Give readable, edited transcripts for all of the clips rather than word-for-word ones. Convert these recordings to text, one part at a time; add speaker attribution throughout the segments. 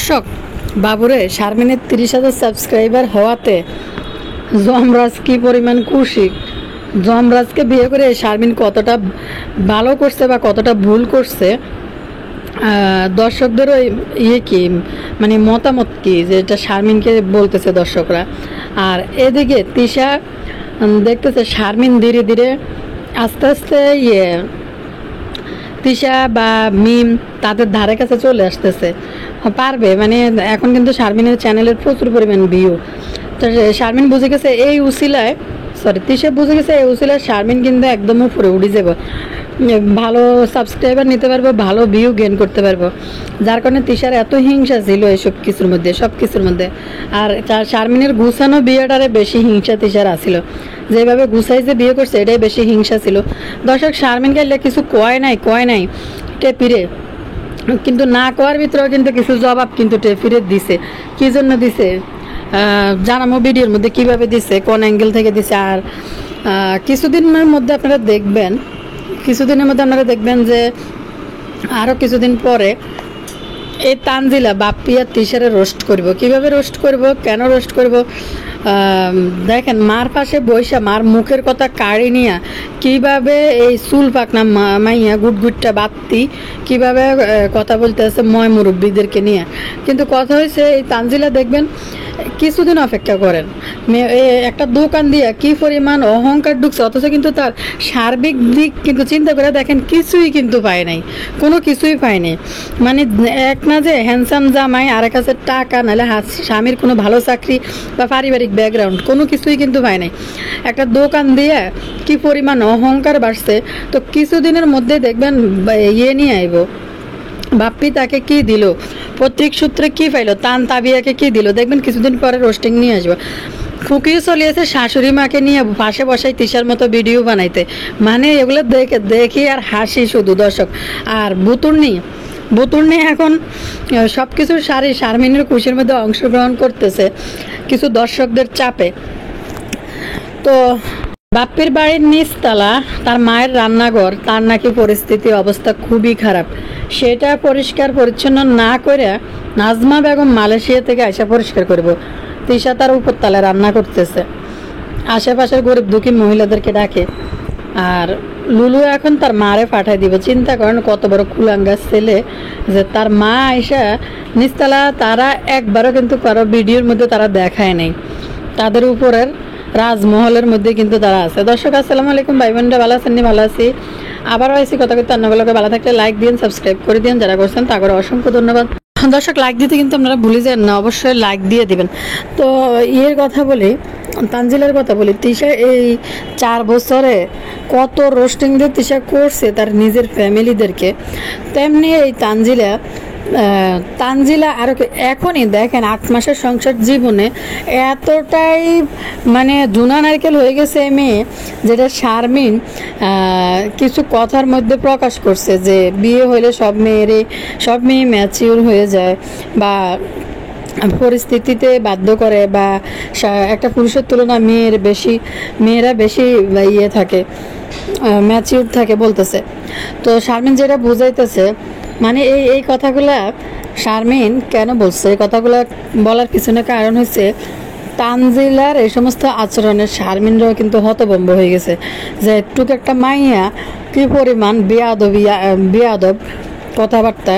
Speaker 1: দর্শক বাবুরে শারমিনের 30,000 সাবস্ক্রাইবার হওয়াতে যমরাজ কি পরিমাণ খুশি। যমরাজকে বিয়ে করে শারমিন কতটা ভালো করছে বা কতটা ভুল করছে, দর্শকদেরও কি মানে মতামত কি যে এটা শারমিনকে বলতেছে দর্শকরা। আর এদিকে তিশা দেখতেছে শারমিন ধীরে ধীরে আস্তে আস্তে তিশা বা মিম তাদের ধারে কাছে চলে আসতেছে, পারবে। মানে এখন কিন্তু শারমিনের চ্যানেলের প্রচুর পরিমাণ ভিউ। তো শারমিন বুঝে গেছে এই উসিলায়, তিশা বুঝে গেছে এই উসিলায় শারমিন কিন্তু একদম উপরে উঠে যাব, ভালো সাবস্ক্রাইবার নিতে পারবো, ভালো ভিউ গেইন করতে পারবো। যার কারণে তিশার এত হিংসা ছিল এইসব কিছুর মধ্যে, সব কিছুর মধ্যে। আর শারমিনের গুছানো বিয়েটারে বেশি হিংসা তিশার আসছিল, যেভাবে গুছাই যে বিয়ে করছে এটাই বেশি হিংসা ছিল। দর্শক শারমিন গাইলে কিছু কয় নাই টেপিরে, কিন্তু না কওয়ার ভিতরেও কিন্তু কিছু জবাব কিন্তু টেপিরে দিছে। কি জন্য দিছে জানাবো ভিডিওর মধ্যে, কিভাবে দিছে, কোন অ্যাঙ্গেল থেকে দিছে। আর কিছুদিনের মধ্যে আপনারা দেখবেন যে আরও কিছুদিন পরে এই তানজিলা বাপ্পি আর তিশারে রোস্ট করব। কিভাবে রোস্ট করব, কেন রোস্ট করব, দেখেন মার পাশে বৈশা মার মুখের কথা কাড়ি নিয়া কিভাবে এই চুল পাকনা মাইয়া গুটগুটটা বাত্তি কিভাবে কথা বলতে আছে ময় মুরব্বীদেরকে নিয়ে। কিন্তু কথা হয়েছে এই তানজিলা দেখবেন কিছুদিন অপেক্ষা করেন, একটা দোকান দিয়া কি পরিমাণ অহংকার ঢুকছে, অথচ কিন্তু তার সার্বিক দিক কিন্তু চিন্তা করে দেখেন কিছুই কিন্তু পায় নাই, কোনো কিছুই পায়নি। মানে এক না যে হ্যান্ডসাম জামাই, আর এক কাছে টাকা, নাহলে স্বামীর কোনো ভালো চাকরি বা পারিবারিক ব্যাকগ্রাউন্ড, কোনো কিছুই কিন্তু পায় নাই। একটা দোকান দিয়ে কি পরিমাণ অহংকার বাড়ছে। তো কিছুদিনের মধ্যে দেখবেন নিয়ে আইব বাপ্পি, তাকে কি দিল, পৈতৃক সূত্রে কি পাইলো, তাবিয়াকে কি দিল, দেখবেন কিছুদিন পরে রোস্টিং নিয়ে আসবো। ফুকিও চলিয়েছে শাশুড়ি মাকে নিয়ে পাশে বসাই তিশার মতো ভিডিও বানাইতে। মানে এগুলো দেখি আর হাসি শুধু দর্শক। আর বুতুর্নি এখন সব কিছুর শারমিনের খুশির মধ্যে অংশগ্রহণ করতেছে কিছু দর্শকদের চাপে। তো বাপ্পির বাড়ির নিচতলা তার মায়ের রান্নাঘর, তার নাকি পরিস্থিতি অবস্থা খুবই খারাপ। সেটা পরিষ্কার পরিচ্ছন্ন না করে নাজমা বেগম মালয়েশিয়া থেকে আইসা পরিষ্কার করব। তিশা তার উপরতলায় রান্না করতেছে, আশেপাশের গরিব দুঃখী মহিলাদেরকে ডাকে। আর লুলু এখন তার মারে পাঠাই দিব। চিন্তা করেন কত বড় কুলাঙ্গার ছেলে যে তার মা আইসা নিচতলা, তারা একবারও কিন্তু কারো ভিডিওর মধ্যে তারা দেখায় নেই, তাদের উপরের রাজমহলের মধ্যে কিন্তু তারা আছে। দর্শক আসসালামু আলাইকুম, ভাই বোনরা ভালো আছেন? ভালো আছি, আবারও আইসি কথা করতে। অন্যগুলোকে ভালো থাকলে লাইক দিন, সাবস্ক্রাইব করে দিন, যারা করছেন তাদের অসংখ্য ধন্যবাদ। দর্শক লাইক দিতে কিন্তু আপনারা ভুলে যান না, অবশ্যই লাইক দিয়ে দিবেন। তো কথা বলি, তানজিলার কথা বলি। তিশা এই 4 বছরে কত রোস্টিং দিয়ে তিশা করছে তার নিজের ফ্যামিলিদেরকে, তেমনি এই তানজিলা আরো এখনই দেখেন 8 মাসের সংসার জীবনে এতটাই মানে জুনা নারকেল হয়ে গেছে মেয়ে, যেটা শারমিন কিছু কথার মধ্যে প্রকাশ করছে যে বিয়ে হইলে সব মেয়ে ম্যাচিউর হয়ে যায় বা পরিস্থিতিতে বাধ্য করে, বা একটা পুরুষের তুলনায় মেয়েরা বেশি থাকে, ম্যাচিউর থাকে বলতেছে। তো শারমিন যেটা বুঝাইতেছে, মানে এই কথাগুলা শারমিন কেন বলছে, এই কথাগুলো বলার পিছনে কারণ হচ্ছে তানজিলার এই সমস্ত আচরণের শারমিনরাও কিন্তু হতভম্ব হয়ে গেছে যে একটুক একটা মাইয়া কি পরিমাণ বেয়াদব কথাবার্তা।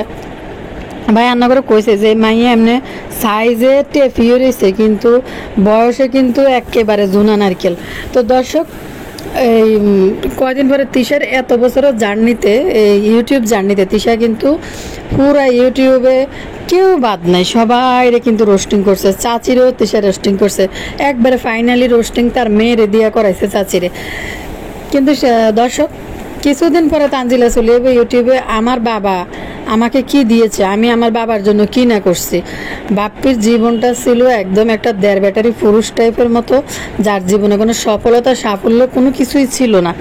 Speaker 1: ভাই রান্না করে কইছে যে মাইয়া এমনি সাইজে টেফিয়ে রয়েছে, কিন্তু বয়সে কিন্তু একেবারে জুনা নারকেল। তো দর্শক এই কয়দিন পরে তিশার এত বছরের জার্নিতে, ইউটিউব জার্নিতে তিশা কিন্তু পুরা ইউটিউবে কেউ বাদ নাই, সবাই কিন্তু রোস্টিং করছে। চাচিরও তিশা রোস্টিং করছে, একবারে ফাইনালি রোস্টিং তার মেয়েরে দিয়া করাইছে চাচিরে। কিন্তু দর্শক কিছুদিন পরে তানজিলা চলে যাবে ইউটিউবে, আমার বাবা আমাকে কি দিয়েছে, আমি আমার বাবার জন্য কি না করছি। বাপ্পির জীবনটা ছিল একদম একটা দেড় ব্যাটারি পুরুষ টাইপের মতো, যার জীবনে কোনো সাফল্য কোনো কিছুই ছিল না।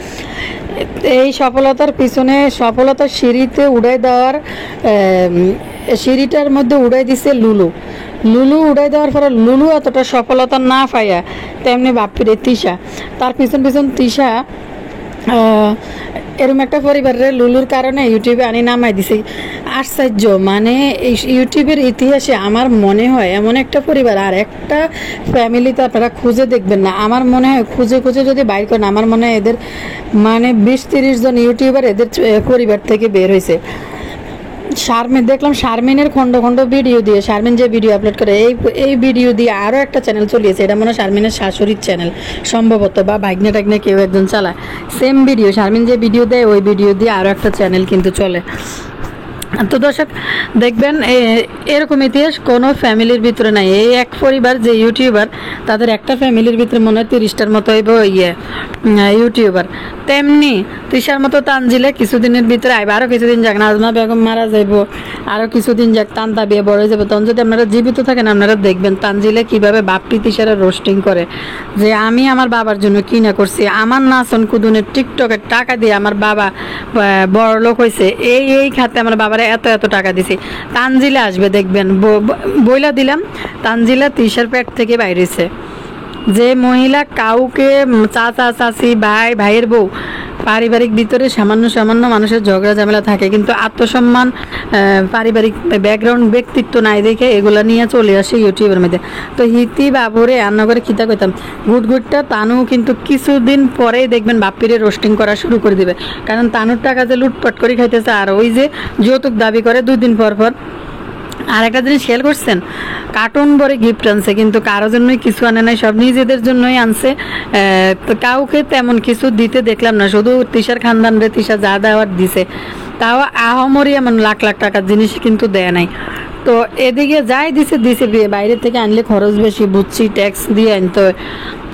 Speaker 1: এই সফলতার পিছনে সফলতার সিঁড়িটার মধ্যে উড়াই দিছে লুলু উড়াই দেওয়ার পরে লুলু এতটা সফলতা না পাইয়া তেমনি বাপ্পির তিশা, তার পিছন তিশা এরকম একটা পরিবারের লুলুর কারণে ইউটিউবে আনি নামাই দিছে। আশ্চর্য, মানে এই ইউটিউবের ইতিহাসে আমার মনে হয় এমন একটা পরিবার আর একটা ফ্যামিলিতে আপনারা খুঁজে দেখবেন না। আমার মনে হয় খুঁজে খুঁজে যদি বাইর করেন, আমার মনে হয় এদের মানে 20-30 জন ইউটিউবার এদের পরিবার থেকে বের হয়েছে। শারমিন দেখলাম, শারমিনের খণ্ড খণ্ড ভিডিও দিয়ে, শারমিন যে ভিডিও আপলোড করে এই ভিডিও দিয়ে আরও একটা চ্যানেল চলিয়েছে। এটা মনে হয় শারমিনের শাশুড়ির চ্যানেল সম্ভবত, বা ভাগ্নে টাগ্নে কেউ একজন চালায়। সেম ভিডিও, শারমিন যে ভিডিও দেয় ওই ভিডিও দিয়ে আরও একটা চ্যানেল কিন্তু চলে। তো দর্শক দেখবেন এরকম ইতিহাস কোনো ফ্যামিলির ভিতরে নাই। এই এক পরিবার যে ইউটিউবার, তাদের একটা ফ্যামিলির ভিতরে মনে হয় 30টার মতো হইব ইউটিউবার। তেমনি তৃষার মতো তানজিলে কিছুদিনের ভিতরে আইব, আরও কিছুদিন যাক, নাজমা বেগম মারা যাইব, আরও কিছুদিন যাক, তান্তা বিয়ে বড় হয়ে যাবে। তখন যদি আপনারা জীবিত থাকেন, আপনারা দেখবেন তানজিলে কীভাবে বাপ্পি তৃষারা রোস্টিং করে যে আমি আমার বাবার জন্য কি না করছি, আমার নাচন কুদুনের টিকটকের টাকা দিয়ে আমার বাবা বড়লোক হয়েছে, এই খাতে আমার বাবার এত এত টাকা দিছি। তানজিলা আসবে দেখবেন, বইলা দিলাম, তানজিলা তৃষার পেট থেকে বাইরেছে। যে মহিলা কাউকে চাচা চাচি ভাই ভাইয়ের বউ পারিবারিক ভিতরে সামান্য সামান্য মানুষের ঝগড়া ঝামেলা থাকে, কিন্তু আত্মসম্মান পারিবারিক ব্যাকগ্রাউন্ড ব্যক্তিত্ব নাই দেখে এগুলা নিয়ে চলে আসে ইউটিউবের মধ্যে। তো হিতি বাবুরে রান্না করে খিতা কইতাম গুটগুটটা তানু কিন্তু কিছুদিন পরেই দেখবেন বাপ্পিরে রোস্টিং করা শুরু করে দিবে, কারণ তানুর টাকা যে লুটপাট করে খাইতেছে, আর ওই যে যৌতুক দাবি করে 2 দিন পর পর। আর একটা জিনিস খেয়াল করছেন, কার্টুন ভরে গিফট আনছে, কিন্তু কারোর জন্যই কিছু আনে নাই, সব নিজেদের জন্যই আনছে। তো কাউকে তেমন কিছু দিতে দেখলাম না, শুধু তৃষার খানদান রে তৃষা যা দেওয়ার দিছে, তাও আহমরি এমন লাখ লাখ টাকার জিনিস কিন্তু দেয় নাই। তো এদিকে যাই দিছে বাইরে থেকে আনলে খরচ বেশি, বুঝছি, ট্যাক্স দিয়ে আনতে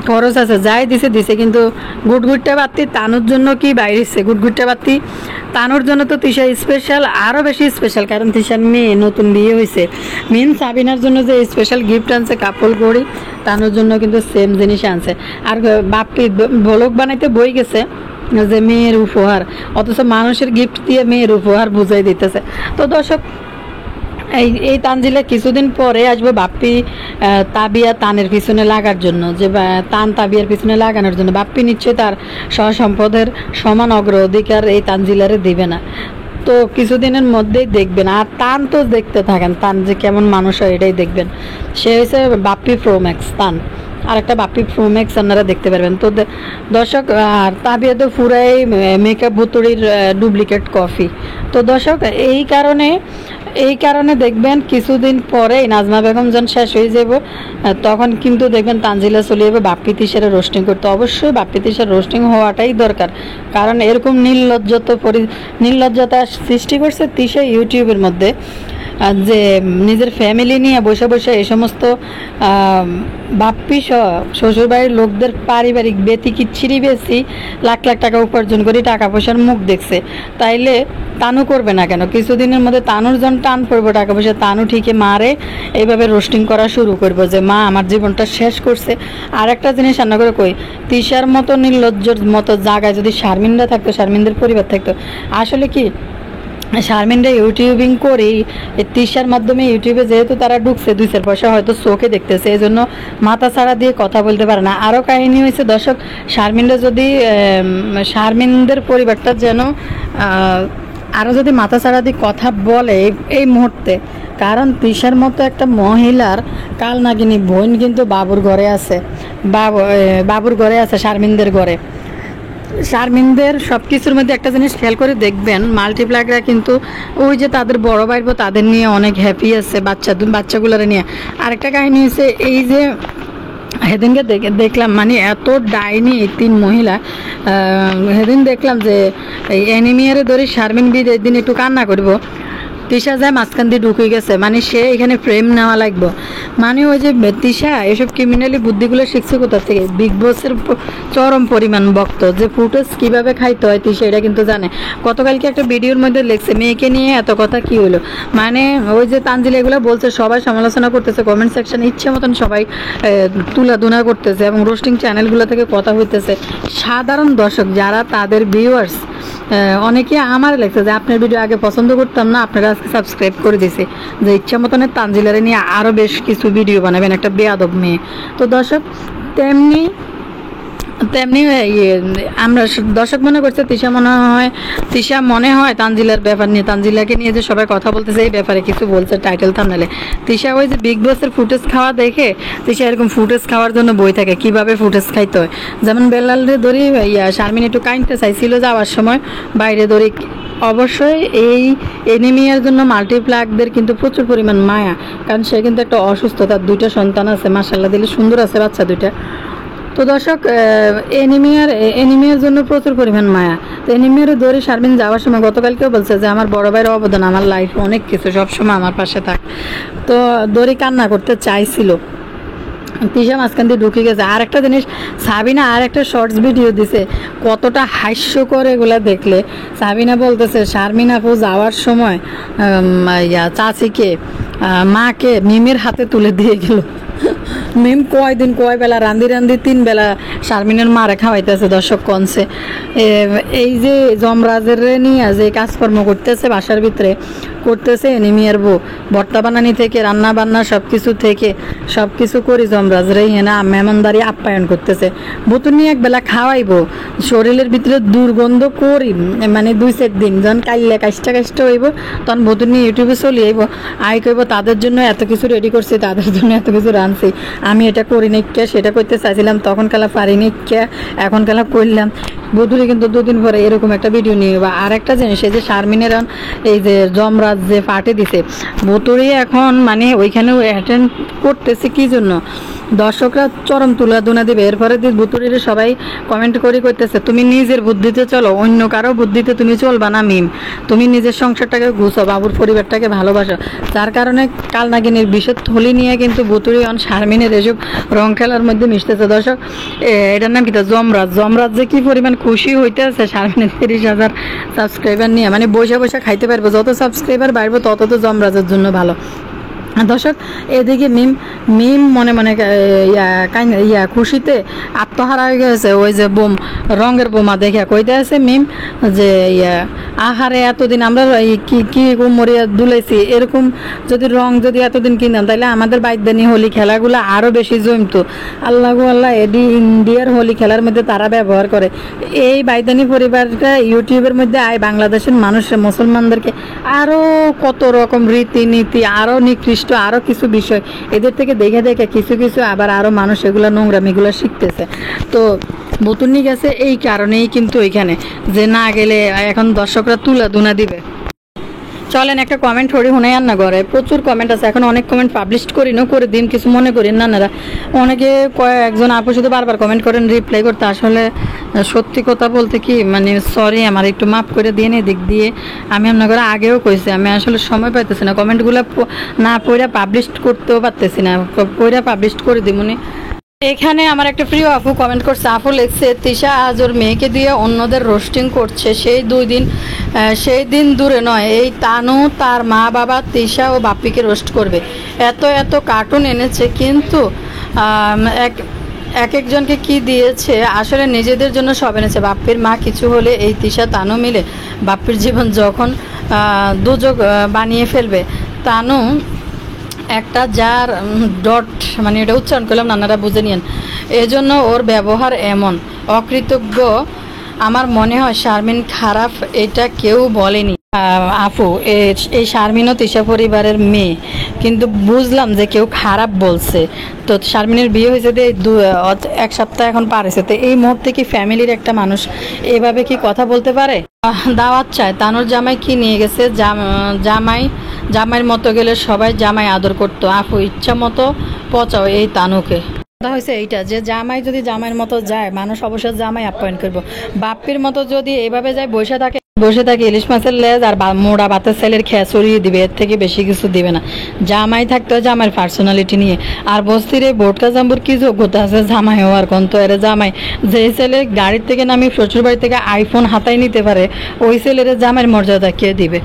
Speaker 1: খরচ আছে, যাই দিছে, কিন্তু গুটগুটটা বাত্তি তানুর জন্য কি বাইরেছে, গুটগুটটা বাত্তি তানুর জন্য তো তৃষা স্পেশাল, আরও বেশি স্পেশাল, কারণ তৃষার মেয়ে নতুন বিয়ে হয়েছে। মেন সাবিনার জন্য যে স্পেশাল গিফট আনছে কাপল ঘড়ি, তানুর জন্য কিন্তু সেম জিনিস আনছে। আর বাপ্পি ব্লগ বানাইতে বই গেছে যে মেয়ের উপহার, অথচ মানুষের গিফট দিয়ে মেয়ের উপহার বুঝাই দিতেছে। তো দর্শক এই তানজিলা কিছুদিন পরে আসবে বাপ্পি তাবিয়া তানের পিছনে লাগার জন্য, যে তান তাবিয়ার পিছনে লাগানোর জন্য। বাপ্পি নিশ্চয়ই তার সম্পদের সমান অগ্রাধিকার এই তানজিলারে দিবে না। তো কিছুদিনের মধ্যেই দেখবেন। আর তান তো দেখতে থাকেন, তান যে কেমন মানুষ হয় এটাই দেখবেন। সে হয়েছে বাপ্পি প্রোম্যাক্স তান, আর একটা বাপ্পি প্রোম্যাক্স আপনারা দেখতে পারবেন। তো দর্শক, আর তাবিয়া তো পুরাই মেকআপ ভুতুড়ির ডুপ্লিকেট কফি। তো দর্শক এই কারণে দেখবেন কিছুদিন পরে নাজমা বেগম যখন শেষ হয়ে যাব, তখন কিন্তু দেখবেন তানজিলা চলে যাবে বাপ্পি তৃষারে রোস্টিং করতে। অবশ্যই বাপ্পি তৃষার রোস্টিং হওয়াটাই দরকার, কারণ এরকম নির্লজ্জতা সৃষ্টি করছে তৃষা ইউটিউবের মধ্যে, যে নিজের ফ্যামিলি নিয়ে বসে বসে এই সমস্ত বাপ্পি সহ শ্বশুরবাড়ির লোকদের পারিবারিক কিচ্ছিরি বেশি লাখ লাখ টাকা উপার্জন করে টাকা পয়সার মুখ দেখছে। তাইলে তানু করবে না কেন? কিছুদিনের মধ্যে তানুর যখন টান পড়বো টাকা পয়সা, তানু ঠিকই মারে এইভাবে রোস্টিং করা শুরু করবো যে মা আমার জীবনটা শেষ করছে। আর একটা জিনিস রান্না করে কই, তৃষার মতো নির্লজ্জর মতো জায়গায় যদি শারমিনরা থাকতো, শারমিনদের পরিবার থাকতো, আসলে কি শারমিনরা ইউটিউবিং করেই তৃষার মাধ্যমে ইউটিউবে যেহেতু তারা ঢুকছে, 2-4 পয়সা হয়তো চোখে দেখতেছে, এই জন্য মাথা ছাড়া দিয়ে কথা বলতে পারে না। আরও কাহিনী হয়েছে দর্শক, শারমিনরা যদি শারমিনদের পরিবারটা যেন আরও যদি মাথা ছাড়া দিয়ে কথা বলে এই মুহূর্তে, কারণ তৃষার মতো একটা মহিলার কাল নাগিনী বোন কিন্তু বাবুর ঘরে আছে, বাবুর ঘরে আছে, শারমিনদের ঘরে। শারমিনদের সব কিছুর মধ্যে একটা জিনিস খেয়াল করে দেখবেন, মাল্টিপ্লাগরা কিন্তু ওই যে তাদের বড় ভাই তাদের নিয়ে অনেক হ্যাপি আছে, বাচ্চাগুলোরে নিয়ে। আরেকটা কাহিনী হচ্ছে, এই যে সেদিনকে দেখলাম, মানে এত ডাইনি 3 মহিলা, সেদিন দেখলাম যে এই অ্যানিমিয়ারে ধরে শারমিন বিদের দিন একটু কান্না করব, তৃষা যায় মাঝখান দিয়ে ঢুকে গেছে, মানে সে এখানে ফ্রেম নেওয়া লাগবে। মানে ওই যে তৃষা এসব ক্রিমিনালি বুদ্ধিগুলো শিখছে কোথা থেকে? বিগ বসের চরম পরিমাণ ভক্ত, যে ফুটেজ কীভাবে খাইতে হয় তৃষা এটা কিন্তু জানে। গতকালকে একটা ভিডিওর মধ্যে লেখছে মেয়েকে নিয়ে এত কথা কি হলো, মানে ওই যে তানজিলা এগুলো বলছে, সবাই সমালোচনা করতেছে, কমেন্ট সেকশনে ইচ্ছে মতন সবাই তুলাধুনা করতেছে এবং রোস্টিং চ্যানেলগুলো থেকে কথা হইতেছে। সাধারণ দর্শক যারা, তাদের ভিউয়ার্স অনেকে আমার লেগছে যে আপনার ভিডিও আগে পছন্দ করতাম না, আপনারা আজকে সাবস্ক্রাইব করে দিছে, যে ইচ্ছা মতনের তানজিলারে নিয়ে আরও বেশ কিছু ভিডিও বানাবেন, একটা বেয়াদব মেয়ে। তো দর্শক, তেমনি তেমনি আমরা দর্শক মনে করছে তিশা মনে হয় তানজিলার ব্যাপার নিয়ে, তানজিলাকে নিয়ে যে সবাই কথা বলতেছে এই ব্যাপারে কিছু বলছে টাইটেল থাম্বনেলে। তিশা ওই যে বিগ বসের ফুটেজ খাওয়া দেখে তিশা এরকম ফুটেজ খাওয়ার জন্য বই থাকে কিভাবে ফুটেজ খাইতে হয়। যেমন বেলালে ধরি শারমিন একটু কাইনতে চাইছিল যাওয়ার সময় বাইরে ধরি। অবশ্যই এই এনিমিয়ার জন্য মাল্টিপ্লাকদের কিন্তু প্রচুর পরিমাণ মায়া, কারণ সে কিন্তু একটা অসুস্থ, তার 2টা সন্তান আছে, মাশাআল্লাহ দিলে সুন্দর আছে বাচ্চা 2টা। তো দর্শক এনিমিয়ার জন্য প্রচুর পরিমাণ মায়া। তো এনিমিয়ার ধরে শারমিন যাওয়ার সময় গতকালকেও বলছে যে আমার বড় ভাইয়ের অবদান, আমার লাইফ অনেক কিছু, সবসময় আমার পাশে থাক। তো দড়ি কান্না করতে চাইছিল, তিশা মাঝখান দিয়ে ঢুকে গেছে। আর একটা জিনিস, সাবিনা আর একটা শর্টস ভিডিও দিছে, কতটা হাস্যকর এগুলা দেখলে। সাবিনা বলতেছে শারমিন আপু যাওয়ার সময় চাচিকে মাকে মিমের হাতে তুলে দিয়ে গেল। মিম কয় বেলা রান্দি 3 বেলা শারমিনের মারে খাওয়াইতেছে। দর্শক কনছে এই যে যমরাজের নিয়ে যে কাজকর্ম করতেছে বাসার ভিতরে করতেছে এনিমিয়ার বউ, ভর্তা বানানি থেকে রান্না বান্না সব কিছু করি যমরাজ রে হেনা মেহমানদারি আপ্যায়ন করতেছে। বুতুনি এক বেলা খাওয়াইবো, শরীরের ভিতরে দুর্গন্ধ করি মানে 2-4 দিন, যখন কাইলে কাজটা হইব তখন বুতুনি ইউটিউবে চলে আইব, আই কইব তাদের জন্য এত কিছু রেডি করছি, তাদের জন্য এত কিছু রাঁধছি, আমি এটা করি নাই কে, সেটা করতে চাইছিলাম তখন কালা পারিনি কে, এখন কালা করলাম। বুধুরি কিন্তু 2 দিন পরে এরকম একটা ভিডিও নিয়ে। বা আর একটা জিনিস, এই যে শারমিনের এই যে যমরাজ যে পার্টি দিছে, বুতুরি এখন মানে ওইখানেও অ্যাটেন্ড করতেছে কি জন্য, দর্শকরা চরম তুলা দুনা দিবে। এরপরে বুতুরির সবাই কমেন্ট করতেছে তুমি নিজের বুদ্ধিতে চলো, অন্য কারো বুদ্ধিতে তুমি চলবা না মিম, তুমি নিজের সংসারটাকে গুছো, বাবুর পরিবারটাকে ভালোবাসো। যার কারণে কালনাগিনীর বিষের থলি নিয়ে কিন্তু বুতুরি শারমিনের এসব রং খেলার মধ্যে মিশতেছে। দর্শক এটার নাম কি, যমরাজ যে কি পরিমাণ খুশি হইতে আছে শারমিনের 30,000 সাবস্ক্রাইবার নিয়ে, মানে বসে খাইতে পারবো, যত সাবস্ক্রাইবার বাড়বো তত তো যমরাজের জন্য ভালো। দর্শক এদিকে মিম মনে খুশিতে আত্মহারা হয়ে গেছে। ওই যে রঙের বোমা দেখে কইতে আছে মিম যে আহারে এতদিন আমরা কি মরিয়া দুলাইছি, এরকম যদি রং যদি এতদিন কিনতাম তাহলে আমাদের বাইদানি হোলি খেলাগুলো আরও বেশি জমতো। আল্লাহ ইন্ডিয়ার হোলি খেলার মধ্যে তারা ব্যবহার করে। এই বাইদানি পরিবারটা ইউটিউবের মধ্যে বাংলাদেশের মানুষের মুসলমানদেরকে আরও কত রকম রীতিনীতি, আরও নিকৃষ্ট আরো কিছু বিষয় এদের থেকে দেখে কিছু আবার আরো মানুষ এগুলা নোংরামিগুলো শিখতেছে। তো বুতুনি গেছে এই কারণেই কিন্তু ওইখানে যে না গেলে এখন দর্শকরা তুলা দুনা দিবে। চলেন একটা কমেন্ট করি হুনে আর না করে, প্রচুর কমেন্ট আছে, এখন অনেক কমেন্ট পাবলিশ করি না, করে দিন কিছু মনে করি নানারা। অনেকে একজন আপু শুধু বারবার কমেন্ট করেন রিপ্লাই করতে, আসলে সত্যি কথা বলতে কি মানে সরি, আমার একটু মাফ করে দিয়ে এদিক দিয়ে আমি আপনার আগেও কইছি আমি আসলে সময় পাইতেছি না, কমেন্টগুলো না পড়া পাবলিশ করতেও পারতেছি না, পড়া পাবলিশ করে দিমুনি। এখানে আমার একটা প্রিয় আপু কমেন্ট করছে, আপু লিখছে তিশা আজ ওর মেয়েকে দিয়ে অন্যদের রোস্টিং করছে, সেই দিন দূরে নয়, এই তানু তার মা বাবা তিশা ও বাপ্পিকে রোস্ট করবে, এত কার্টুন এনেছে কিন্তু এক একজনকে কি দিয়েছে, আসলে নিজেদের জন্য সব এনেছে। বাপ্পির মা কিছু হলে এই তিশা তানু মিলে বাপ্পির জীবন যখন দুযোগ বানিয়ে ফেলবে। তানু একটা যার ডট মানে এটা উচ্চারণ করলাম নানারা বুঝে নিন, এজন্য ওর ব্যবহার এমন অকৃতজ্ঞ। আমার মনে হয় শারমিন খারাপ, এটা কেউ বলেনি আপু, এই শারমিনও তিশা পরিবারের মেয়ে, কিন্তু বুঝলাম যে কেউ খারাপ বলছে। তো শারমিনের বিয়ে হয়েছে যে 1 সপ্তাহ এখন পার হয়েছে, তো এই মুহূর্তে কি ফ্যামিলির একটা মানুষ এভাবে কি কথা বলতে পারে? দাওয়াত চায়, তানুর জামাই কি নিয়ে গেছে, জামাইয়ের মতো গেলে সবাই জামাই আদর করতো, আপু ইচ্ছা মতো পচাও এই তানুকে। কথা হয়েছে এইটা যে জামাই যদি জামাইয়ের মতো যায় মানুষ অবশ্যই জামাই আপ্যায়ন করবো, বাপ্পির মতো যদি এভাবে যায় বসে থাকে ইলিশ মাছের লেজ আর মোড়া ভাতের সেলের খেয়া চড়িয়ে দিবে, এর থেকে বেশি কিছু দিবে না। জামাই থাকতে হয় জামাইয়ের পার্সোনালিটি নিয়ে। আর বস্তির এই বোটকা জাম্বুর কি যোগ্যতা আছে জামাই হওয়ার? কোন তো এর জামাই যে ছেলে গাড়ির থেকে নামি শ্বশুর বাড়ি থেকে আইফোন হাতায় নিতে পারে, ওই ছেলের জামাইয়ের মর্যাদা কে দিবে?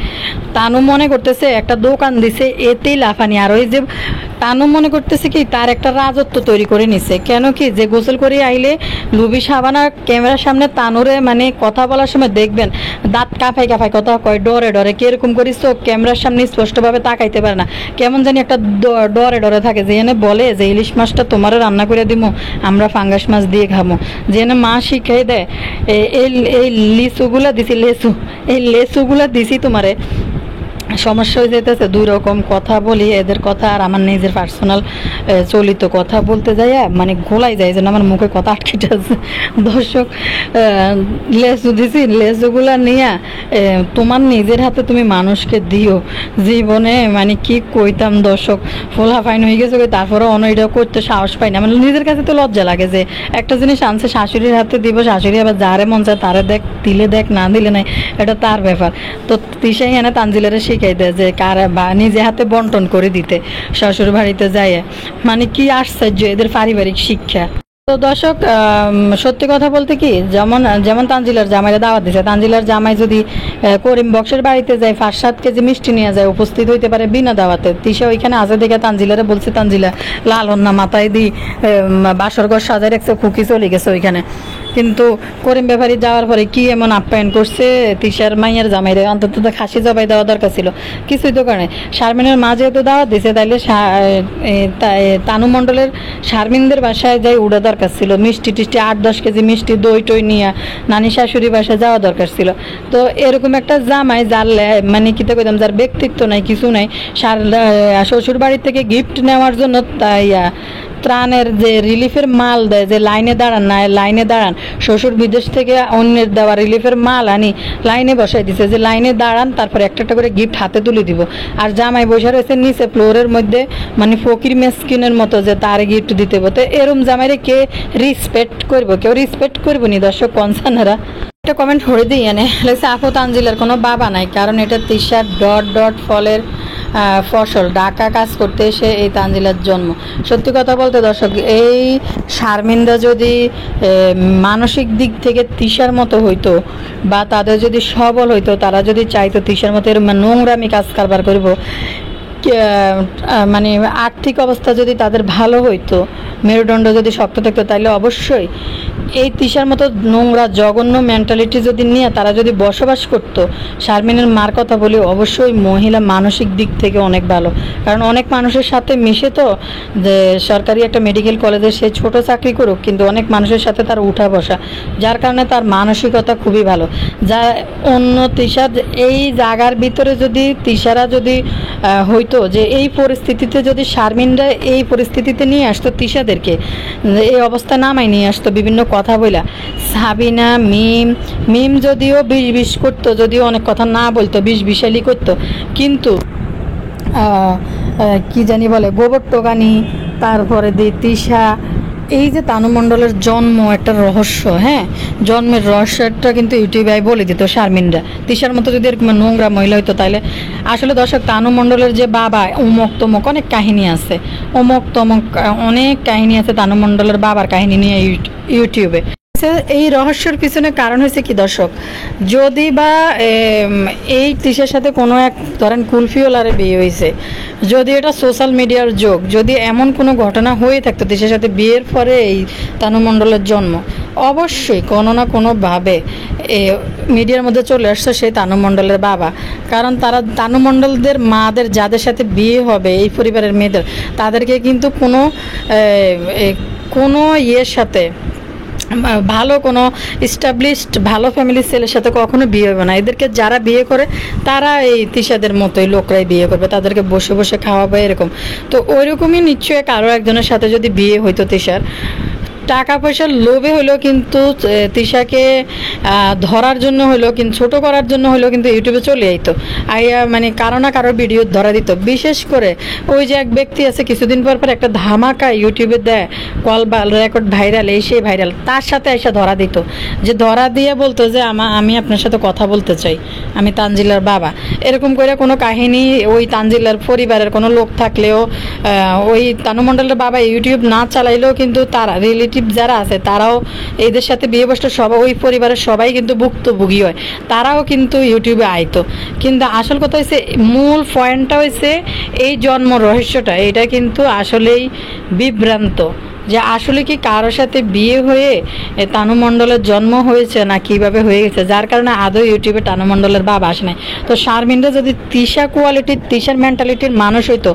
Speaker 1: তানু মনে করতেছে একটা দোকান দিছে এতেই লাফানি, আর ওই যে তানু মনে করতেছে কি তার একটা রাজত্ব তৈরি করে নিছে। কেন কি যে গোসল করে আইলে লুবি সাবানা ক্যামেরার সামনে তানুরে মানে কথা বলার সময় দেখবেন দাঁত কাঁপাই কাঁপাই কথা কয়, ডরে ডরে কিরকম করিস তো ক্যামেরার সামনে স্পষ্টভাবে তাকাইতে পারে না, কেমন জানি একটা ডরে ডরে থাকে। যে এনে বলে যে ইলিশ মাছটা তোমারও রান্না করে দিমু, আমরা ফাঙ্গাস মাছ দিয়ে খাবো। যে এনে মা শিখাই দেয় এই লিচুগুলা দিছি, এই লেচুগুলা দিছি তোমারে। সমস্যা হয়ে যেতেছে, দুই রকম কথা বলি, এদের কথা আর আমার নিজের পার্সোনাল চলিত কথা বলতে যাই মানে গোলাই যায়, যেন আমার মুখে কথা আটকে যাচ্ছে। দর্শক, লেচু দিছি, লেচুগুলা নিয়ে তোমার নিজের হাতে তুমি মানুষকে দিও। জীবনে মানে কি কইতাম দর্শক, ফোলা ফাইন হয়ে গেছে, তারপরে অনইটা করতে সাহস পাই না। মানে নিজের কাছে তো লজ্জা লাগে যে একটা জিনিস আনছে শাশুড়ির হাতে দিব, শাশুড়ি আবার যারে মন চায় তারে দেখ, দিলে দেখ, না দিলে নাই, এটা তার ব্যাপার। তো তিসাই এনে তানজিলারে শিখাই দেয় যে কারে বা নিজে হাতে বন্টন করে দিতে শ্বশুর বাড়িতে যায়। মানে কি আশ্চর্য এদের পারিবারিক শিক্ষা। তো দর্শক, সত্যি কথা বলতে কি, যেমন তানজিলার জামাইরা দাওয়াত দিছে, তানজিলার জামাই যদি করিম বক্সের বাড়িতে যায় 5-7 কেজি মিষ্টি নিয়ে যায়, উপস্থিত হইতে পারে বিনা দাওয়াতে। তিশা ওইখানে আছে দেখে তানজিলারে বলছে, তানজিলা লাল হন্না মাথায় দি বাসর ঘর সাজায় রাখছে, খুকি চলে গেছে ওইখানে। কিন্তু করিম ব্যাপারী যাওয়ার পরে কি এমন আপ্যায়ন করছে তিশার মাইয়ের জামাইরে, অন্তত তো খাসি জবাই দেওয়া দরকার ছিল, কিছুই তো করে। শারমিনের মা যেহেতু দাওয়াত দিছে, তাইলে তানু মণ্ডলের শারমিনদের বাসায় যাই উড়া দরকার ছিল, মিষ্টি টিষ্টি 8-10 কেজি মিষ্টি, দই টই নিয়ে নানি শাশুড়ি বাসায় যাওয়া দরকার ছিল। তো এরকম একটা জামাই যার মানে কিতে কইতাম, যার ব্যক্তিত্ব নাই, কিছু নাই, শ্বশুর বাড়ির থেকে গিফট নেওয়ার জন্য তাই ত্রাণের যে রিলিফের মাল দেয়, যে লাইনে দাঁড়ান না, লাইনে দাঁড়ান, শ্বশুর বিদেশ থেকে অন্যের দেওয়া রিলিফের মাল আনি লাইনে বসাই দিছে, যে লাইনে দাঁড়ান, তারপর একটা একটা করে গিফট হাতে তুলে দিব। আর জামাই বসে রয়েছে নিচে ফ্লোরের মধ্যে, মানে ফকির মেসকিনের মতো, যে তার গিফট দিতে হবে। তো এরম জামাইরে কে রিসপেক্ট করবো? কেউ রিসপেক্ট করবো নি দর্শক, কনসার্নারা। একটা কমেন্ট করে দিই এনে লেগেছে, আপু তানজিলার কোনো বাবা নাই, কারণ এটা তিশার ডট ফলের ফসল, ডাকা কাজ করতে এসে এই তানজিলার জন্ম। সত্যি কথা বলতে দর্শক, এই শারমিনরা যদি মানসিক দিক থেকে তিশার মতো হইতো, বা তাদের যদি সবল হইতো, তারা যদি চাইতো তিশার মতো এরকম নোংরামি কাজ কারবার করব, মানে আর্থিক অবস্থা যদি তাদের ভালো হইতো, মেরুদণ্ড যদি শক্ত থাকতো, তাহলে অবশ্যই এই তিশার মতো নোংরা জঘন্য মেন্টালিটি যদি নিয়ে তারা যদি বসবাস করত। শারমিনের মার কথা বলি, অবশ্যই মহিলা মানসিক দিক থেকে অনেক ভালো, কারণ অনেক মানুষের সাথে মিশে, তো যে সরকারি একটা মেডিকেল কলেজে সে ছোট চাকরি করুক, কিন্তু অনেক মানুষের সাথে তার উঠা বসা, যার কারণে তার মানসিকতা খুবই ভালো। যা অন্য তিশার এই জায়গার ভিতরে যদি তিশারা যদি হইতো, যে এই পরিস্থিতিতে যদি শারমিনরা এই পরিস্থিতিতে নিয়ে আসতো তিশাদেরকে, এই অবস্থা নামাই নিয়ে আসতো বিভিন্ন কথা বইলা, সাবিনা মিম যদিও বিষ করতো, যদিও অনেক কথা না বলতো, বিষালি করতো, কিন্তু কি জানি বলে গোবর টোকানি, তারপরে তিশা, এই যে তানু মণ্ডলের জন্ম একটা রহস্য, হ্যাঁ, জন্মের রহস্যটা কিন্তু ইউটিউবে বলে দিত শারমিনরা। তিশার মতো যদি এরকম নোংরা মহিলা হইতো, তাহলে আসলে দর্শক তানু মণ্ডলের যে বাবা অমুক তমুক অনেক কাহিনী আছে, অমুক তমুক অনেক কাহিনী আছে তানু মণ্ডলের বাবার কাহিনী নিয়ে ইউটিউবে। এই রহস্যের পিছনে কারণ হয়েছে কি দর্শক, যদি বা এই তিশার সাথে কোনো এক ধরেন কুলফিওলারে বিয়ে হয়েছে, যদি এটা সোশ্যাল মিডিয়ার যোগ, যদি এমন কোনো ঘটনা হয়ে থাকতো তিশার সাথে বিয়ের পরে এই তানু মণ্ডলের জন্ম, অবশ্যই কোনো না কোনোভাবে মিডিয়ার মধ্যে চলে আসছে সেই তানু মণ্ডলের বাবা। কারণ তারা তানু মণ্ডলদের মাদের যাদের সাথে বিয়ে হবে, এই পরিবারের মেয়েদের, তাদেরকে কিন্তু কোনো ইয়ের সাথে, ভালো কোনো এস্টাবলিশড ভালো ফ্যামিলির ছেলের সাথে কখনো বিয়ে হবে না। এদেরকে যারা বিয়ে করে তারা এই তিশাদের মতোই লোকরাই বিয়ে করবে, তাদেরকে বসে বসে খাওয়াবে এরকম। তো ওইরকমই নিশ্চয়ই কারো একজনের সাথে যদি বিয়ে হইতো তিশার, টাকা পয়সার লোভে হলেও কিন্তু তিশাকে ধরার জন্য হলেও, কিন্তু ছোটো করার জন্য হলেও কিন্তু ইউটিউবে চলে আইতো, আইয়া মানে কারো না কারো ভিডিও ধরা দিত। বিশেষ করে ওই যে এক ব্যক্তি আছে কিছুদিন পর পর একটা ধামাকা ইউটিউবে দেয়, কল বা রেকর্ড ভাইরাল, এই সেই ভাইরাল, তার সাথে এসে ধরা দিত, যে ধরা দিয়ে বলতো যে আমি আপনার সাথে কথা বলতে চাই, আমি তানজিলার বাবা। এরকম করে কোনো কাহিনী ওই তানজিলার পরিবারের কোনো লোক থাকলেও, ওই তানু মণ্ডলের বাবা ইউটিউব না চালাইলেও কিন্তু তারা রিলেটিভ যারা আছে তারাও এদের সাথে বিয়ে বসতে, সবাই ওই পরিবারের সবাই কিন্তু ভুক্তভোগী হয়, তারাও কিন্তু ইউটিউবে আইতো। কিন্তু আসল কথা হচ্ছে, মূল পয়েন্টটা হচ্ছে এই জন্ম রহস্যটা, এটা কিন্তু আসলেই বিভ্রান্ত। যে আসলে কি কারোর সাথে বিয়ে হয়ে তানু মণ্ডলের জন্ম হয়েছে না কিভাবে হয়ে গেছে, যার কারণে আদৌ ইউটিউবে তানু মণ্ডলের বাবা আসে নাই। তো শারমিনরা যদি তিশা কোয়ালিটির তিশার মেন্টালিটির মানুষ হইতো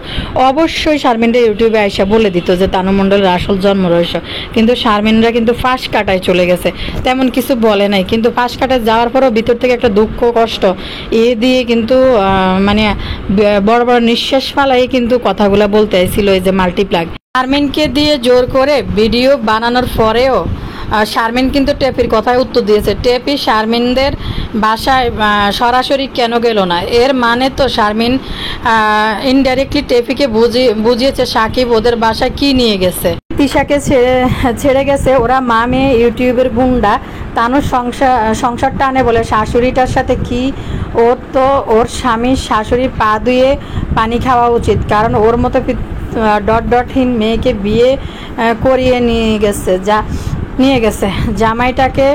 Speaker 1: অবশ্যই শারমিনরা ইউটিউবে আইসা বলে দিত যে তানু মণ্ডলের আসল জন্ম রহস্য। কিন্তু শারমিনরা কিন্তু ফাঁস কাটায় চলে গেছে, তেমন কিছু বলে নাই। কিন্তু ফাঁস কাটায় যাওয়ার পরও ভিতর থেকে একটা দুঃখ কষ্ট দিয়ে কিন্তু মানে বড় বড় নিঃশ্বাস ফালাই কিন্তু কথাগুলো বলতে চাইছিল এই যে মাল্টিপ্লাগ। শারমিনকে দিয়ে জোর করে ভিডিও বানানোর পরেও শারমিন কিন্তু টেপির কথায় উত্তর দিয়েছে। টেপি শারমিনদের বাসায় সরাসরি কেন গেল না, এর মানে তো শারমিন ইনডাইরেক্টলি টেপিকে বুঝিয়েছে সাকিব ওদের বাসায় কি নিয়ে গেছে। তিশাকে ছেড়ে গেছে ওরা মা মেয়ে ইউটিউবের গুন্ডা। তানুর সংসার টানে বলে শাশুড়িটার সাথে কি, ওর তো ওর স্বামীর শাশুড়ির পা ধুয়ে পানি খাওয়া উচিত, কারণ ওর মতো ডটহীন মেয়েকে বিয়ে করিয়ে নিয়ে গেছে জামাইটাকে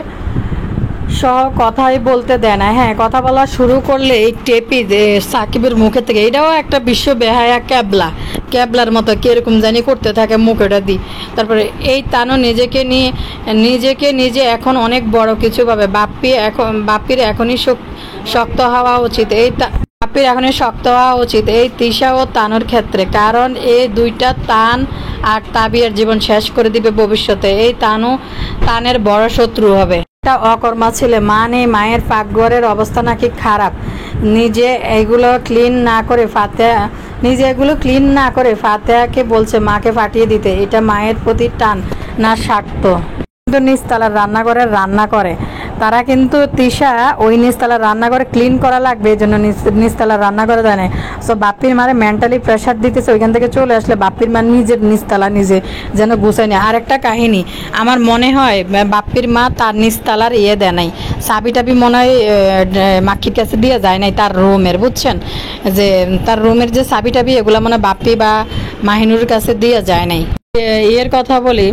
Speaker 1: সহ কথাই বলতে দেয় না। হ্যাঁ, কথা বলা শুরু করলে এই টেপি যে সাকিবের মুখে থেকে, এটাও একটা বিশ্ব বেহায়া ক্যাবলার মতো কীরকম জানি করতে থাকে মুখেটা দিই। তারপরে এই তানু নিজে এখন অনেক বড় কিছু পাবে। বাপ্পির এখনই শক্ত হওয়া উচিত। বাপ্পির এখনই শক্ত হওয়া উচিত এই তিশা ও তানুর ক্ষেত্রে, কারণ এই দুইটা তান আর তাবিয়ার জীবন শেষ করে দিবে ভবিষ্যতে। এই তানের বড় শত্রু হবে। একটা অকর্মা ছেলে, মা নেই, মায়ের পাকঘরের অবস্থা নাকি খারাপ, নিজে এগুলো ক্লিন না করে ফাতেহাকে বলছে মাকে ফাটিয়ে দিতে। এটা মায়ের প্রতি টান না স্বার্থ? কিন্তু নিচতলার রান্নাঘরের রান্না করে তারা, কিন্তু তিশা ওই নিচতলার রান্নাঘরে ক্লিন করা লাগবে, এই জন্য নিচতলার রান্নাঘরে দেয় না। সো বাপ্পির মারে মেন্টালি প্রেশার দিতেছে, ওইখান থেকে চলে আসলে বাপ্পির মা নিজের নিচতলা নিজে যেন গুছায় নেয়। আর একটা কাহিনী আমার মনে হয় বাপ্পির মা তার নিচতলার দেয় নাই, চাবি টাবি মনে হয় মাক্ষির কাছে দিয়ে যায় নাই তার রুমের, বুঝছেন, যে তার রুমের যে চাবি টাবি এগুলো মনে হয় বাপ্পি বা মাহিনুর কাছে দিয়ে যায় নাই। কথা বলি,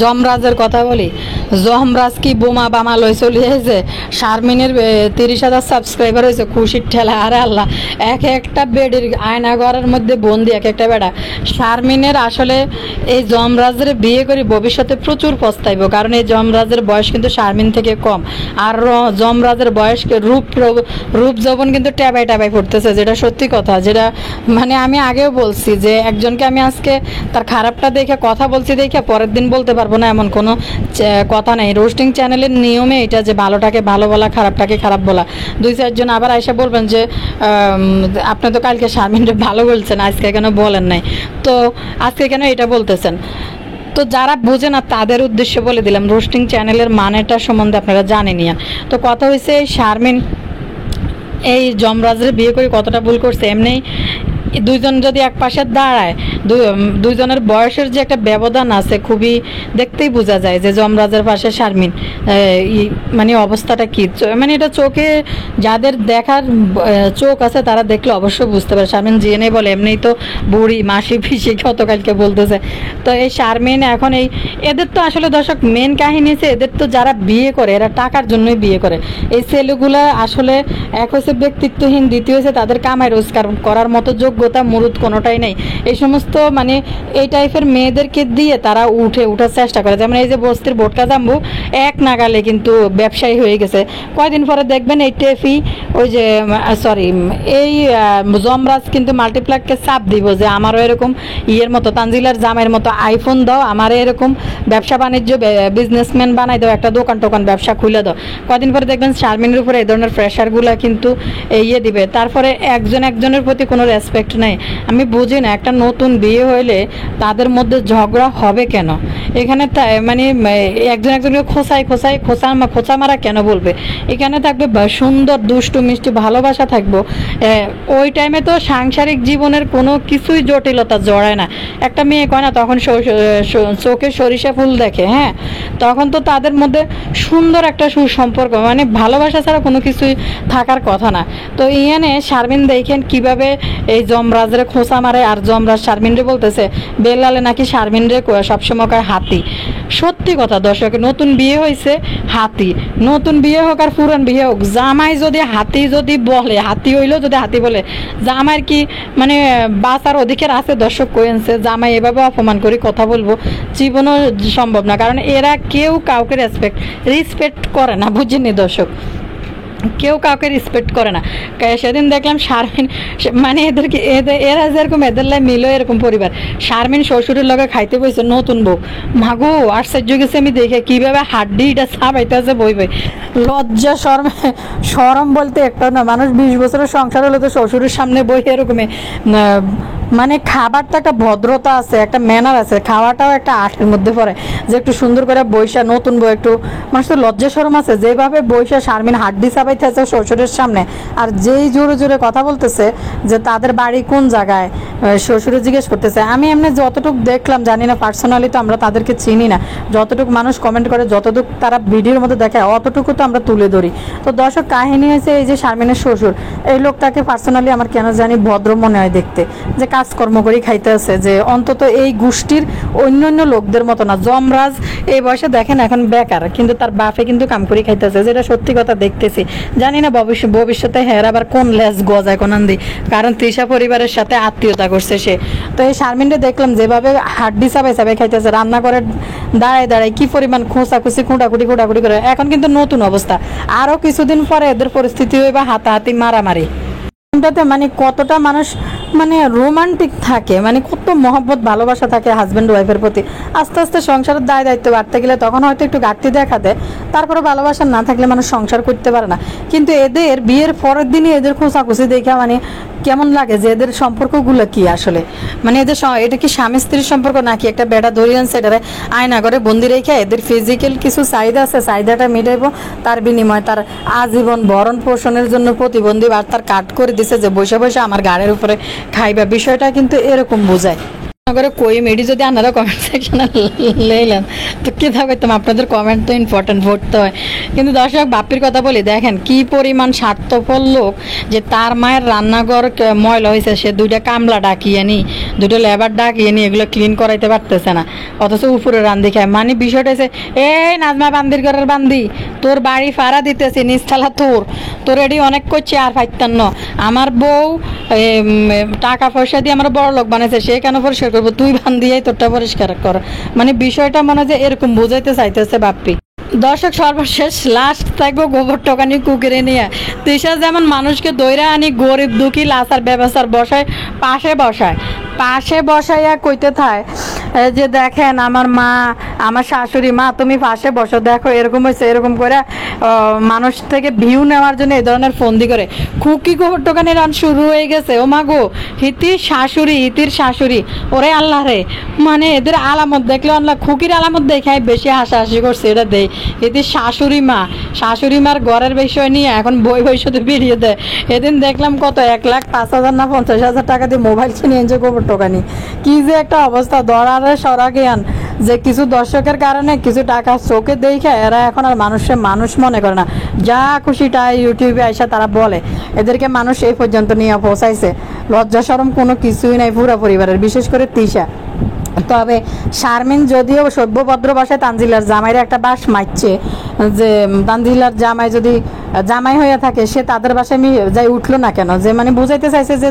Speaker 1: যমরাজের কথা বলি, যমরাজ কি বোমা বামা লই চলিয়েছে। শারমিনের 30,000 সাবস্ক্রাইবার হয়েছে, খুশির ঠেলা। আরে আল্লাহ, একটা বেডের আয়নাঘরের মধ্যে বন্দি একটা বেড়া। শারমিনের আসলে এই যমরাজের বিয়ে করে ভবিষ্যতে প্রচুর পস্তাইব, কারণ এই যমরাজের বয়স কিন্তু শারমিন থেকে কম। আর যমরাজের বয়স রূপ যৌবন কিন্তু টাবাই পড়তেছে, যেটা সত্যি কথা। যেটা মানে আমি আগেও বলছি যে একজনকে আমি আজকে তার খারাপটা দেখে কথা বলছি দেখে পরের দিন বলতে পারবো না এমন কোনো কথা নাই। রোস্টিং চ্যানেলের নিয়মে এটা যে ভালোটাকে ভালো বলা, খারাপটাকে খারাপ বলা। 2-4 জন আবার আইসা বলবেন যে আপনি তো কালকে শারমিনকে ভালো বলছেন, আজকে কেন বলেন নাই, তো আজকে কেন এটা বলতেছেন। তো যারা বোঝে না তাদের উদ্দেশ্যে বলে দিলাম, রোস্টিং চ্যানেলের মানেটা সম্বন্ধে আপনারা জানেনই। তো কথা হয়েছে শারমিন এই যমরাজের বিয়ে করে কতটা ভুল করছে। এমনি দুইজন যদি এক পাশে দাঁড়ায়, দুইজনের বয়সের যে একটা ব্যবধান আছে খুবই দেখতেই বোঝা যায় যে যমরাজের পাশে শারমিন মানে অবস্থাটা কি, মানে এটা চোখে যাদের দেখার চোখ আছে তারা দেখলে অবশ্যই বুঝতে পারে। শারমিন জিএনএ বলে, এমনিই তো বুড়ি মাসি পিসি গতকালকে বলতেছে। তো এই শারমিন এখন এদের তো আসলে দর্শক মেন কাহিনী আছে, এদের তো যারা বিয়ে করে এরা টাকার জন্যই বিয়ে করে। এই ছেলেগুলা আসলে এক হচ্ছে ব্যক্তিত্বহীন, দ্বিতীয় হচ্ছে তাদের কামাই রোজগার করার মতো যোগ্যতা মুরুদ কোনোটাই নেই। এই সমস্ত মানে এই টাইপের মেয়েদেরকে দিয়ে তারা উঠার চেষ্টা করে। যেমন এই যে বস্তির বোটকা জাম্বু এক নাগালে কিন্তু ব্যবসায়ী হয়ে গেছে। কয়দিন পরে দেখবেন এই টেফি ওই যে এই যমরাজ কিন্তু মাল্টিপ্লাগকে চাপ দিব যে আমারও এরকম মতো তানজিলার জামের মতো আইফোন দাও, আমার এরকম ব্যবসা বাণিজ্য বিজনেসম্যান বানাই দাও, একটা দোকান ব্যবসা খুলে দাও। কদিন পরে দেখবেন শারমিনের উপরে এই ধরনের প্রেশারগুলো কিন্তু দিবে। তারপরে একজনের প্রতি কোনো রেসপেক্ট নেই। আমি বুঝি না, একটা নতুন বিয়ে হইলে তাদের মধ্যে ঝগড়া হবে কেন? এখানে মানে একজনকে খোঁচা মারা কেন বলবে? এখানে থাকবে সুন্দর দুষ্টু মিষ্টি ভালোবাসা থাকবো। ওই টাইমে তো সাংসারিক জীবনের কোনো কিছুই জটিলতা জড়ায় না। একটা মেয়ে কয় না তখন চোখে সরিষা ফুল দেখে, হ্যাঁ, তখন তো তাদের মধ্যে সুন্দর একটা সুসম্পর্ক, মানে ভালোবাসা ছাড়া কোনো কিছুই থাকার কথা না। তো শারমিন দেখেন কিভাবে এই যমরাজরে খোঁচা মারে, আর যমরাজ শারমিনরে বলতেছে বেলালে নাকি শারমিনরে সবসময় কয় হাতি। সত্যি কথা দর্শক, নতুন বিয়ে হয়েছে হাতি, নতুন বিয়ে হোক আর পুরান বিয়ে হোক, জামাই যদি হাতি যদি বলে, হাতি হইলেও যদি হাতি বলে, জামাইয়ের কি মানে বাঁচার অধিকার আছে? দর্শক কইছে জামাই এভাবে অপমান করে কথা বলবো জীবনও সম্ভব না, কারণ এরা কেউ কাউকে রেসপেক্ট করে না, বুঝিনি দর্শক, কেউ কাউকে রেসপেক্ট করে না। সেদিন দেখলাম শারমিন মানে এদেরকে এরা যেরকম এদের লাই মিলো এরকম পরিবার, শারমিন শ্বশুরের লগে খাইতে বইছে নতুন বউ, মাগো আশ্চর্য গেছে আমি দেখে কিভাবে হাড্ডিটা সাবাইতেছে বই বই, লজ্জা শরম বলতে একটা না, মানুষ 20 বছরের সংসার হলে তো শ্বশুরের সামনে বই এরকমই মানে খাবার তো একটা ভদ্রতা আছে, একটা ম্যানার আছে, খাওয়াটাও একটা আর্টের মধ্যে পড়ে, যে একটু সুন্দর করে বৈশা নতুন বউ একটু মানুষ তো লজ্জা শরম আছে। যেভাবে বৈশা শারমিন হাড্ডি চাবাইতেছে শ্বশুরের সামনে, আর যেই জোরে জোরে কথা বলতেছে যে তাদের বাড়ি কোন জায়গায়, শ্বশুরে জিজ্ঞেস করতেছে। আমি এমনি যতটুকু দেখলাম, জানি না পার্সোনালি তো আমরা তাদেরকে চিনি না, যতটুকু মানুষ কমেন্ট করে, যতটুকু তারা ভিডিওর মধ্যে দেখায় অতটুকু তো আমরা তুলে ধরি। তো দর্শক কাহিনী হয়েছে এই যে শারমিনের শ্বশুর, এই লোকটাকে পার্সোনালি আমার কেন জানি ভদ্র মনে হয় দেখতে, যে কাজকর্ম করেই খাইতে আছে, যে অন্তত এই গোষ্ঠীর অন্যান্য লোকদের মতো না। যমরাজ এই বয়সে দেখেন এখন বেকার, কিন্তু তার বাপে কিন্তু কাম করে খাইতেছে, যেটা সত্যি কথা দেখতেছি। জানি না ভবিষ্যতে হ্যাঁ আবার কোন লেজ গজায় কোনান দি, কারণ তৃষা পরিবারের সাথে আত্মীয়তা করছে সে। তো এই শারমিনটা দেখলাম যেভাবে হাড্ডি চাবাই খাইতেছে, রান্না করে দাঁড়ায় দাঁড়ায় কি পরিমাণ খোঁচাখুচি খুঁটাখুটি করে। এখন কিন্তু নতুন অবস্থা, আরো কিছুদিন পরে এদের পরিস্থিতি হইবা হাতাহাতি মারামারি। মানে কতটা মানুষ মানে রোমান্টিক থাকে, মানে কত মহব্বত ভালোবাসা থাকে হাজব্যান্ড ওয়াইফের প্রতি। আস্তে আস্তে সংসারের দায়িত্ব বাড়তে গেলে তখন হয়তো একটু ঘাটতি দেখা দেয়, তারপরে ভালোবাসা না থাকলে মানুষ সংসার করতে পারে না। কিন্তু এদের বিয়ের পরের দিনই এদের খোঁচাখুচি দেখা মানে কেমন লাগে, যে এদের সম্পর্কগুলো কি আসলে, মানে এদের এটা কি স্বামী স্ত্রীর সম্পর্ক নাকি একটা বেটা ধরিয়ে আনছে এটারে আয়না করে বন্দি রেখে এদের ফিজিক্যাল কিছু চাহিদা আছে, চাহিদাটা মিটাইবো, তার বিনিময়ে তার আজীবন ভরণ পোষণের জন্য প্রতিবন্ধী আর তার কাট করে দিছে যে বসে বসে আমার গাড়ির উপরে খাইবা। বিষয়টা কিন্তু এরকম বোঝায় করে কই মেডি। যদি আপনারা কমেন্ট সেকশনে লেলেন তো কি থাকতাম, আপনাদের কমেন্ট তো ইম্পর্টেন্ট, পড়তে হয়। কিন্তু দর্শক বাপ্পির কথা বলি, দেখেন কি পরিমাণ স্বার্থপর লোক, যে তার মায়ের রান্নাঘর ময়লা হয়েছে, সে 2টা কামলা ডাকিয়ে নি, 2টো লেবার ডাকিয়ে নি, এগুলো ক্লিন করাইতে পারতেছে না, অথচ উপরে রান্ধি খায়। মানে বিষয়টা হচ্ছে এই নাজমা বান্দির ঘরের বান্দি, তোর বাড়ি ফাড়া দিতেছি, নিচতলা তোর এডি অনেক করছে আর ফাইতান ন, আমার বউ টাকা পয়সা দিয়ে আমার বড় লোক বানাইছে, সে কেন পরিষ্কার করবো, তুই ভান দিয়েই তোরটা পরিষ্কার কর। মানে বিষয়টা মনে হয় যে এরকম বোঝাইতে চাইতেছে বাপ্পি। দর্শক সর্বশেষ লাস্ট থাকবো গোবর টোকানি কুকুরে নিয়ে। তৃষা যেমন মানুষকে দৈরা আনি গরিব দুঃখী লাচার ব্যবসার পাশে বসাইয়া কইতে থায় যে দেখেন আমার মা, আমার শাশুড়ি মা, তুমি পাশে বসো, দেখো এরকম হয়েছে, এরকম করে মানুষ থেকে ভিউ নেওয়ার জন্য এই ধরনের ফন্দি করে। খুকি গোবর টোকানি রান শুরু হয়ে গেছে। ও মা গো, হিতির শাশুড়ি, ওরে আল্লাহ রে, মানে এদের আলামত দেখলে আল্লাহ, খুকির আলামত দেখে বেশি হাসাহাসি করছে, এটা দেয় হিতির শাশুড়ি মার ঘরের বিষয় নিয়ে এখন বই শুধু বেরিয়ে দেয়। এদিন দেখলাম কত 1,05,000 না 50,000 টাকা দিয়ে মোবাইল কিনে এনেছে গোবর টোকানি। কি যে একটা অবস্থা, দরারে সরা জ্ঞান, যে কিছু দর্শকের কারণে কিছু টাকা চোখে দেখে এরা এখন আর মানুষ মনে করে না, যা খুশিটা ইউটিউবে আইসা তারা বলে। এদেরকে মানুষ এই পর্যন্ত নিয়ে পৌঁছাইছে, লজ্জা শরম কোনো কিছুই নাই পুরা পরিবারের, বিশেষ করে তৃষা। তবে শারমিন যদিও সভ্যভদ্র ভাষায় তানজিলার জামাইরে একটা বাস মারছে, যে তানজিলার জামাই যদি জামাই হয়ে থাকে সে তাদের বাসায় যাই উঠলো না কেন, যে মানে বুঝাইতে চাইছে যে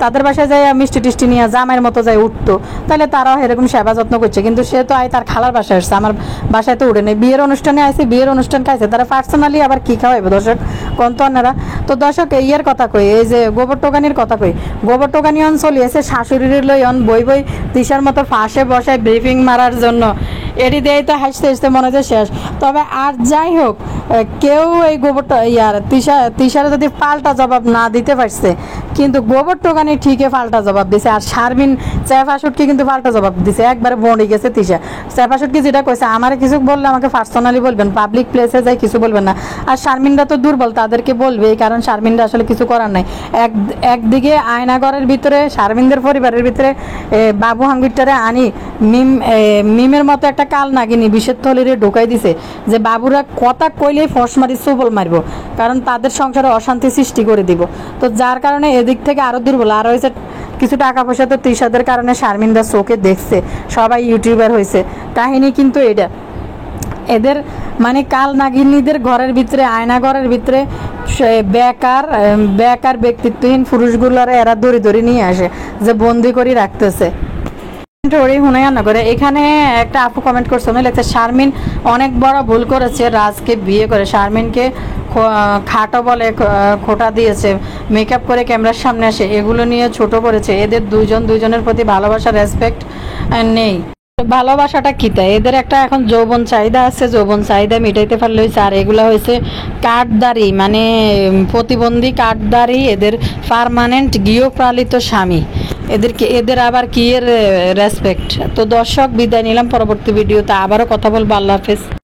Speaker 1: তাদের বাসায় যাই মিষ্টি টিষ্টি নিয়ে জামাইয়ের মতো যাই উঠতো, তাহলে তারাও এরকম সেবা যত্ন করছে। কিন্তু সে তো তার খালার বাসায় আসছে, আমার বাসায় তো উঠে নেই, বিয়ের অনুষ্ঠানে আসছে, বিয়ের অনুষ্ঠান খাইছে, তারা পার্সোনালি আবার কী খাওয়াইবে দর্শক কন্তনারা। তো দর্শক ইয়ার কথা কই, এই যে গোবর টোকানির কথা কই, গোবর টোকানি অঞ্চলে এসে শাশুড়ির লই বই তৃষার মতো ফাঁসে বসায় ব্রিফিং মারার জন্য, এটি দিয়েই তো হাসতে মনে হচ্ছে শেষ। তবে আর যাই হোক, কেউ এই গোবরটা তৃষার যদি পাল্টা জবাব না দিতে পারছে, কিন্তু গোবর টোকানি ঠিকই পাল্টা জবাব দিছে। আর শারমিন চেফাশুটকি কিন্তু পাল্টা জবাব দিছে, একবারে বনে গেছে তৃষা। চেফাশুটকি যেটা কইছে, আমার কিছু বললে আমাকে পার্সোনালি বলবেন, পাবলিক প্লেসে যাই কিছু বলবেন না। আর শারমিনরা তো দুর্বল, তাদেরকে বলবে, কারণ শারমিনরা আসলে কিছু করার নাই। একদিকে আয়নাঘরের ভিতরে শারমিনদের পরিবারের ভিতরে বাবু হাঙ্গুরটারে আনি মিমের মতো একটা কাল নাগিনি বিষের থলিরে ঢোকাই দিছে, যে বাবুরা কথা কইলেই ফস মারি সুবল মারব, কারণ তাদের সংসারে অশান্তি সৃষ্টি করে দিব। তো যার কারণে এদিক থেকে আরো দুর্বল। আর হয়েছে কিছু টাকা পয়সা তো তৃষাদের কারণে শারমিনদার চোখে দেখছে, সবাই ইউটিউবার হয়েছে। কাহিনী কিন্তু এটা, এদের মানে কাল নাগিনীদের ঘরের ভিতরে, আয়না ঘরের ভিতরে বেকার বেকার ব্যক্তিত্বহীন পুরুষগুলোর এরা দড়ি দড়ি নিয়ে আসে, যে বন্দি করে রাখতেছে। করে এখানে একটা আপু কমেন্ট করছে, উনি লিখছে শারমিন অনেক বড় ভুল করেছে রাজকে বিয়ে করে, শারমিনকে খাটো বলে খোটা দিয়েছে, মেকআপ করে ক্যামেরার সামনে আসে, এগুলো নিয়ে ছোট করেছে। এদের দুইজনের প্রতি ভালোবাসা, রেসপেক্ট নেই। ভালোবাসাটা কি তাই, এদের একটা এখন যৌবন চাহিদা আছে, যৌবন চাহিদা মিটাইতে পারলে হয়েছে। আর এগুলা হয়েছে কাঠদারি, মানে প্রতিবন্ধী কাঠদারি, এদের পার্মানেন্ট গৃহপালিত স্বামী, এদের আবার কি এর রেসপেক্ট। তো দর্শক, বিদায় নিলাম, পরবর্তী ভিডিওতে আবারও কথা বলবো। আল্লাহ হাফেজ।